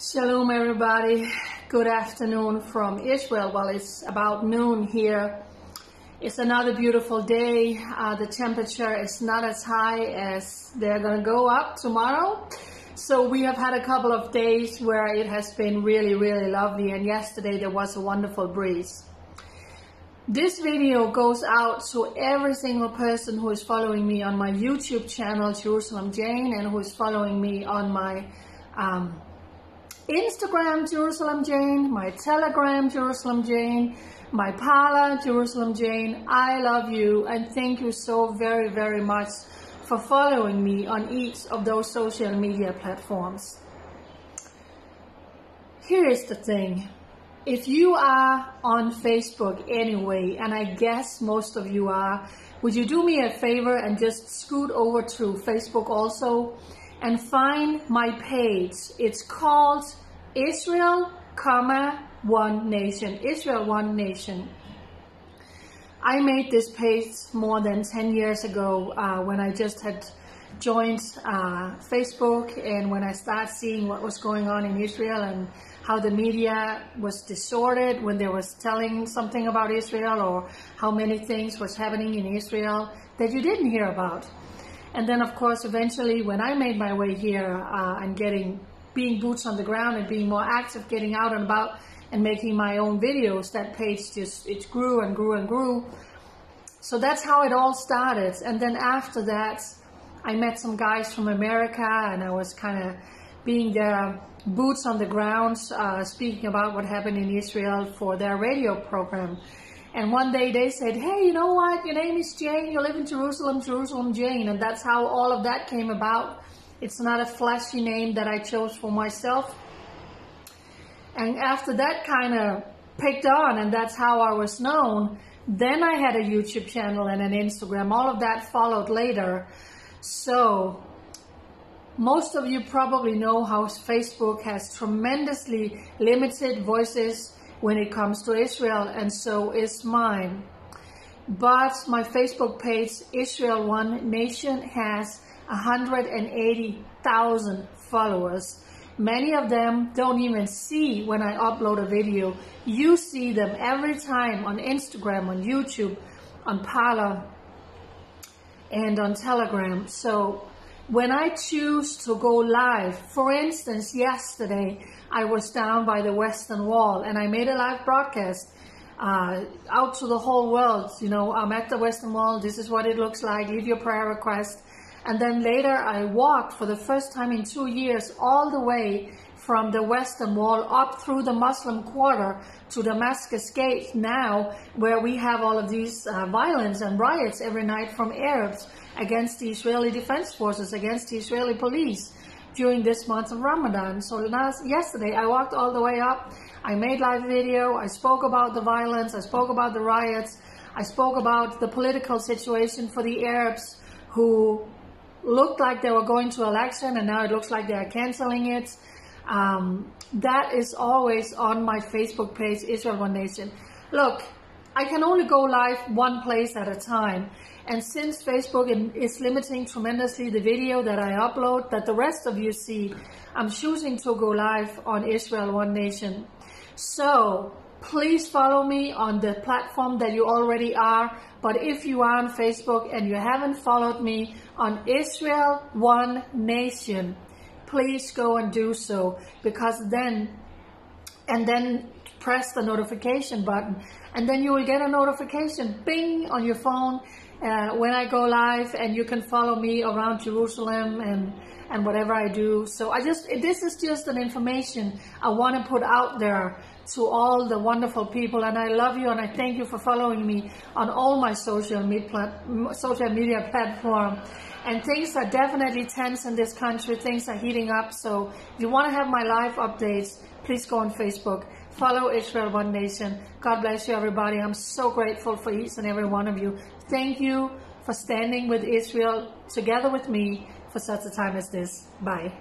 Shalom everybody, good afternoon from Israel. Well, it's about noon here. It's another beautiful day. The temperature is not as high as they're gonna go up tomorrow. So we have had a couple of days where it has been really lovely, and yesterday there was a wonderful breeze. This video goes out to every single person who is following me on my YouTube channel, Jerusalem Jane, and who is following me on my Instagram, Jerusalem Jane, my Telegram, Jerusalem Jane, my Parler, Jerusalem Jane. I love you and thank you so very much for following me on each of those social media platforms. Here is the thing. If you are on Facebook anyway, and I guess most of you are, would you do me a favor and just scoot over to Facebook also and find my page? It's called Israel, One Nation. Israel, One Nation. I made this page more than 10 years ago when I just had joined Facebook, and when I started seeing what was going on in Israel and how the media was distorted when they was telling something about Israel, or how many things was happening in Israel that you didn't hear about. And then, of course, eventually, when I made my way here and being boots on the ground and being more active, getting out and about and making my own videos, that page it grew and grew. So that's how it all started. And then after that, I met some guys from America, and I was kind of being their boots on the ground, speaking about what happened in Israel for their radio program. And one day they said, hey, you know what? Your name is Jane. You live in Jerusalem, Jerusalem Jane. And that's how all of that came about. It's not a flashy name that I chose for myself. And after that kind of picked on, and that's how I was known, then I had a YouTube channel and an Instagram. All of that followed later. So most of you probably know how Facebook has tremendously limited voices when it comes to Israel, and so is mine. But my Facebook page, Israel One Nation, has 180,000 followers. Many of them don't even see when I upload a video. You see them every time on Instagram, on YouTube, on Parler, and on Telegram. So when I choose to go live, for instance, yesterday I was down by the Western Wall and I made a live broadcast out to the whole world. You know, I'm at the Western Wall, this is what it looks like, leave your prayer request. And then later I walked for the first time in 2 years all the way from the Western Wall up through the Muslim Quarter to Damascus Gate now, where we have all of these violence and riots every night from Arabs against the Israeli Defense Forces, against the Israeli police during this month of Ramadan. So yesterday I walked all the way up, I made live video, I spoke about the violence, I spoke about the riots, I spoke about the political situation for the Arabs who looked like they were going to election, and now it looks like they are canceling it. That is always on my Facebook page, Israel One Nation. Look, I can only go live one place at a time. And since Facebook is limiting tremendously the video that I upload, that the rest of you see, I'm choosing to go live on Israel One Nation. So please follow me on the platform that you already are. But if you are on Facebook and you haven't followed me on Israel One Nation, please go and do so, because then press the notification button, and then you will get a notification, bing, on your phone when I go live, and you can follow me around Jerusalem and whatever I do. So this is just an information I want to put out there to all the wonderful people, and I love you and I thank you for following me on all my social media platform. And things are definitely tense in this country, things are heating up, so if you want to have my live updates, please go on Facebook, follow Israel One Nation. God bless you everybody. I'm so grateful for each and every one of you. Thank you for standing with Israel together with me for such a time as this. Bye.